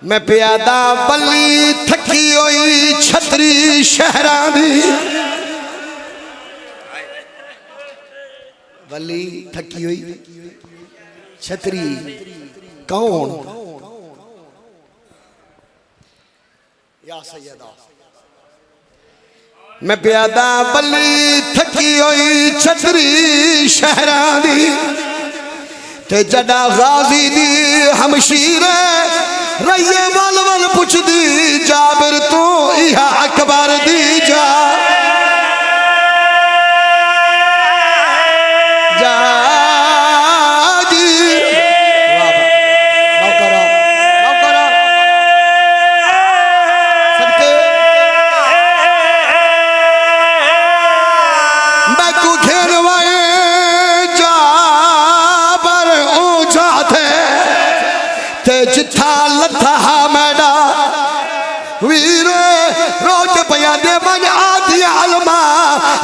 मैं प्यादा बली थकी होई छतरी शहरा दी बली थकी हुई छतरी कौन या सैयदा मैं प्यादा बली थकी हुई छतरी शहरा दी ते जड़ा गाजी दी हमशीर रैये वल वल पुछ दी जाबिर तू इहा अकबर दी जा जिथा लथा मैडा वीर रोज पया दे बन आदि अलमा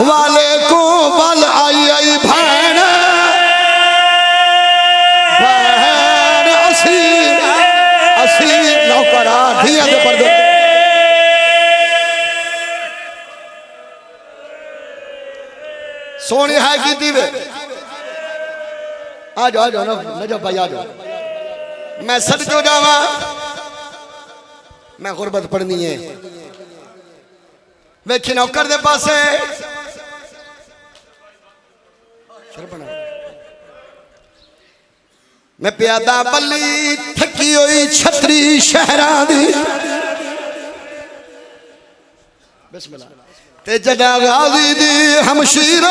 वाले को बल आई आई भैन भैन असी असी नौकरा धिया दे पर दे सोनी है की दीवे आ जाओ ना नजब भाई आ जाओ मैं सद क्यों जावा मैं गुरबत पढ़नी है वेखी नौकर दे पासे मैं प्यादा बली थकी हुई छतरी शहरा दी बिस्मिल्लाह ते जड़ा गाजी दी हमशीर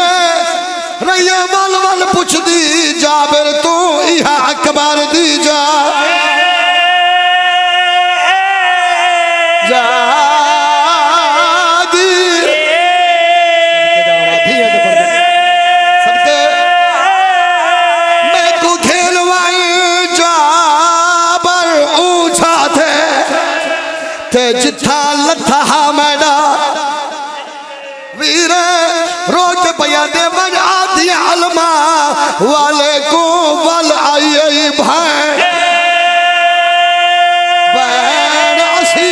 रैया वल वल पुछ दी जाबिर तू इहा अकबर दी जा जा दी सबके मैं को खेलवाई जाबर ऊंचा थे जिथा लथा मैडा वीर रोज पया दे मन आदि अलमा वाले को वल आई आई भैन भैन असी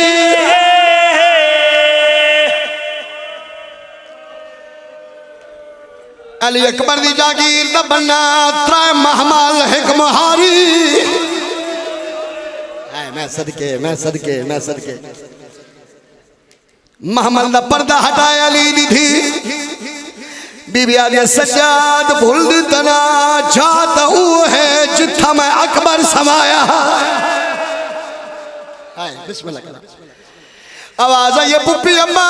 अली अकबर दी जागीर दा बनना त्रै महमाल हिक महारी मैं सदके महमल दा पर्दा हटाया अली दी थी बीबी आदि सज्जाद भूल दी तना जात वो है जिथा मैं अकबर समाया बिस्मिल्लाह आवाज आई पुप्पी अम्मा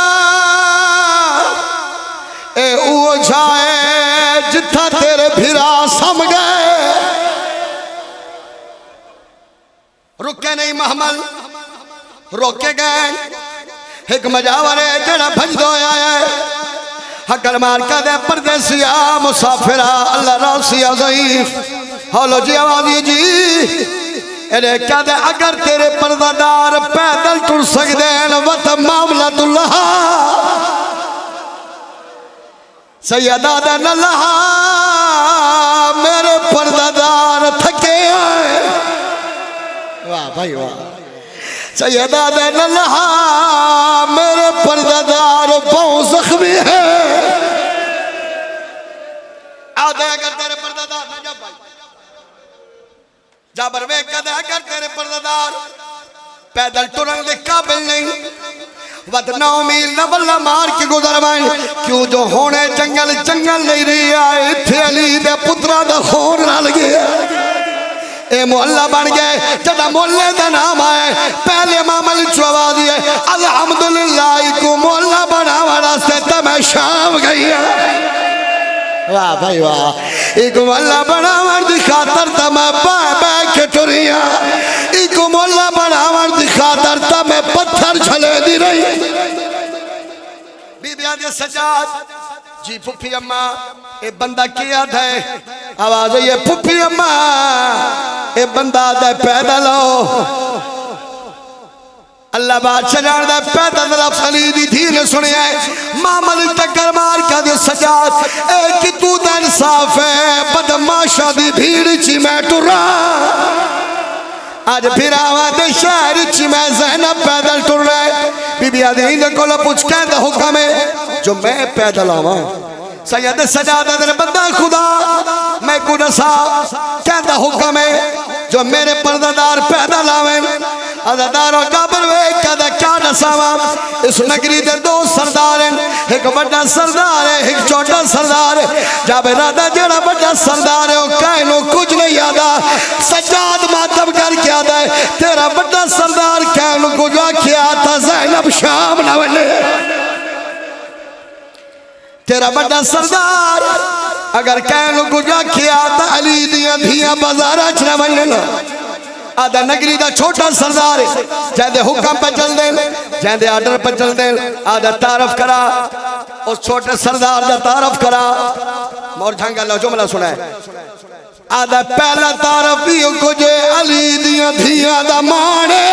ए वो जाए जिथा तेरे भिरा सम गए रुके नहीं महमल रोके गए एक मजावर है जड़ा भजदो आया हकल मार का दे परदेसिया मुसाफिरा अल्लाह रासिया ज़ईफ हौलो जी आवाज़ जी अरे क्या दे अगर तेरे पर्दादार पैदल टुर सकते हैं वत मामला तुल्लाह सैयदा दे नल्लाह मेरे पर्दादार थके वाह भाई वाह सैयदा दे नल्लाह मेरे पर्दादार बहुत जख्मी है आदे अगर तेरे पर्दादार न जा भाई जाबर वे कदे अगर तेरे पर्दादार पैदल टुरन दे काबिल नहीं वत 9 मील न बल्ला मार के गुजर वन क्यों जो होने जंगल जंगल नहीं रही आए थे अली दे पुत्रा दा खून रल गया ए मोहल्ला बन गए जदा मोहल्ले का नाम आए पहले मामल चुवा दिए अल्हम्दुलिल्लाह को मोहल्ला बनावा रास्ते तो मैं शाम गई वाह भाई वाह एक मोहल्ला बनावन दी खातर तो मैं के टुरिया एक मोहल्ला बनावन दी खातर तो मैं पत्थर झले दी रही बीबियां दे सजाद जी फुफी अम्मा ए बंदा क्या है आवाज ये फुफी अम्मा ए बंदा दे पैदल अल्लाह बादशाह जान दे पैदल लफ्ज़ अली दी थी ने सुनिया मामल टक्कर मार के दे सजाद ए कि तू दा इंसाफ है बदमाशा दी भीड़ च मैं टुरा आज फिर आवा दे शहर च मैं आदा पैदल टुर रहा है। बीबी आदि इंदे कोल पूछ कहंदा हुक्म है जो मैं पैदल आवा। सैयद सजाद दे बंदा खुदा मैं को दसा कहंदा हुक्म है जो मेरे पर्दादार पैदल आवे। अदादारो जाबर वे कहदा क्या दसावा। इस नगरी दे दो सरदार हैं, एक बड़ा सरदार है एक छोटा सरदार है। जाबर राधा जेड़ा बड़ा सरदार है वो कहनो कुछ नहीं आता। सजाद मातम करके आता है तेरा बड़ा सरदार कहनो कुछ आखिया था ज़ैनब शाम ना बने। तेरा बड़ा सरदार अगर कहनो कुछ आखिया था अली दिया धिया बाजारा च ना बने। आधा नगरी दा छोटा सरदार है जैसे हुक्म पे चल दे जैसे आर्डर पे चल दे। आधा तारफ करा उस छोटे सरदार दा तारफ करा। मोर झंगा लो जुमला सुना है। आधा पहला तारफ भी कुछ अली दिया धिया दा माने।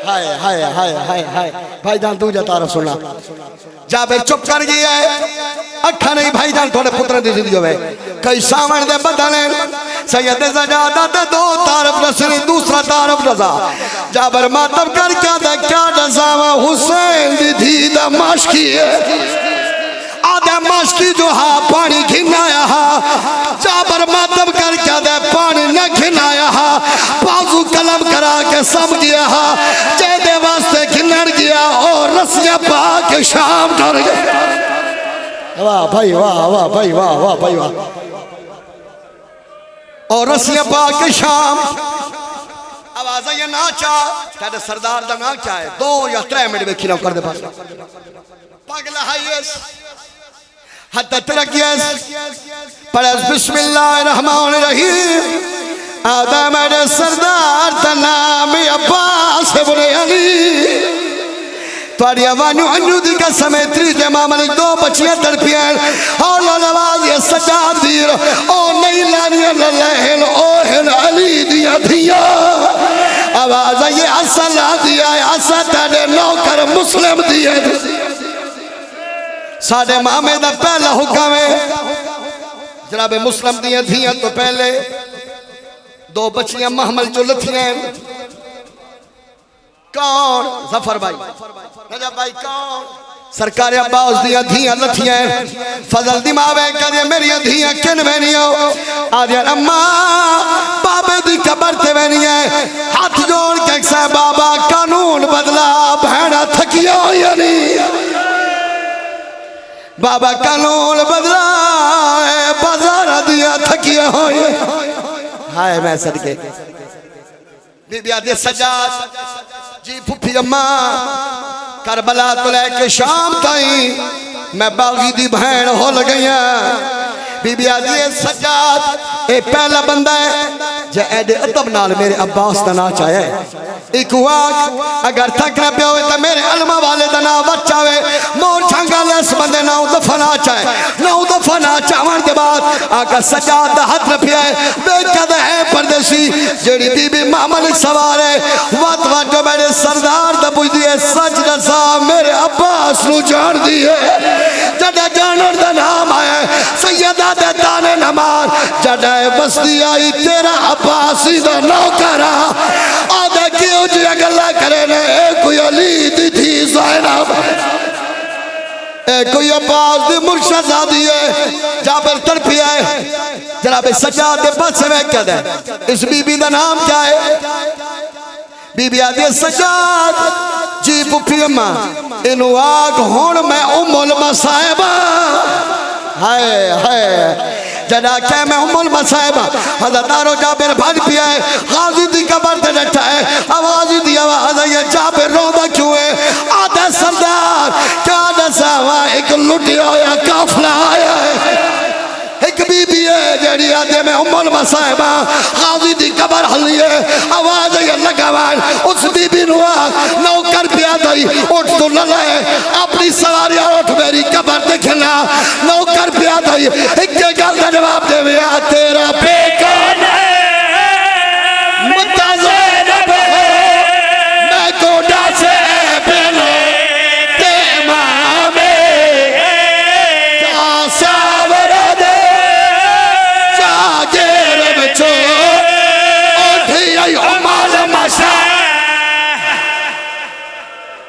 हाय हाय हाय हाय हाय भाईजान दूजा तारफ सुना। जाबिर चुप कर गया है अखा नहीं भाईजान थोड़े पुत्र दी जिंदगी में कई सावन दे बदले। सैयद सजादा दे दो तारफ नसरी दूसरा तारफ रजा। जाबिर मातम कर क्या दसावा हुसैन दी धी दा माशकी है। आधा माशकी जो हा पानी घिनाया हा। जाबिर मातम कर पानी न घिनाया हा। बाजू कलम करा के समझिया हा जेदे वास्ते घिनड़ गया और रस्सियां पा के शाम डर गया। वाह भाई वाह वाह भाई वाह वाह भाई वाह। और रस्सियां पा के शाम आवाज ये नाचा तेरे सरदार दा नाचा है 2 या 3 मिनट में खिलाओ कर दे पास पागला हाईएस हत्ता तरकियस पढ़े बिस्मिल्लाहिर्रहमानिर्रहीम। आदा मेरे सरदार दा नाम अब्बास इब्न अली। तुहाडी आवाज़ अंजू दी कसम है त्रीजे मामले 2 बच्चियां तड़पियां और नवाज ये सजाद वीर ओ नहीं लानियां लहन ओ हिल अली दिया धिया। आवाज ये असल ला दिया असा तेरे नौकर मुस्लिम दिए। साडे मामे दा पहला हुक्म है जनाब मुस्लिम दिया धियां तो पहले 2 बच्चियां महमल जो लथियां। कौन? जफर भाई रजब भाई कौन? सरकार अब्बास दिया धियां लथियां। फजल दिमावे कदे मेरी धियां किन वेनियो आदिया अम्मा बाबे दी कबर ते वेनिया हाथ जोड़ के सा बाबा कानून बदला भैणा थकिया या नहीं। बाबा कानून बदला बाजार दिया थकिया हो। हाय मैं सदके बीबी आदि सजाद जी फुफी अम्मा करबला तो लेके शाम ताई मैं बागी दी बहन हो गईया। बीबी आदि सजाद ए पहला बंदा है जे एडे अदब नाल मेरे अब्बास दा ना चाहे। एक वाक अगर थकना पिया हो तो मेरे अलमा वाले दा ना बचावे। मोर छंगा लेस बंदे ना दफा ना चाहे ना दफा ना चावन के बाद आका सजाद दा हाथ रखिया है बेकद है परदेसी जेड़ी बीबी मामल सवार है वत वत मेरे सरदार दा पुछदी है सच दसा मेरे अब्बास नु जान दी है। जदा जानर दा नाम आया सैयदा दे दाने नमार जदा बस्ती आई तेरा अब्बासी दा नौकरा। आदा क्यों जी गल्ला करे ने कोई अली दी थी ज़ैनब कोई अब्बास दी मुर्शदादी है। जाबिर तड़पिया है जनाब सजाद दे पास में कद है। इस बीबी दा नाम क्या है? बीबी आदि सजाद जी पुफी अम्मा इनु आग हुण मैं उम्मुल मसाइबा। हाय हाय जदा क्या मैं उम्मुल मसाइबा हज़रतारो जाबिर भाग पिया है गाजी दी कबर ते बैठा है। आवाज दी आवाज ये जाबिर रोदा क्यों है? आधा सरदार क्या दसावा एक लुटिया या काफिला आया है। एक बीबी है जेड़ी आदे में उम्मुल मसाइबा गाजी दी कबर हली है। आवाज ये लगावान उस बीबी नु नौकर पिया दई उठ तो लला है अपनी सवारी उठ मेरी कबर देखना नौकर पिया दई एक गल दा जवाब देवे तेरा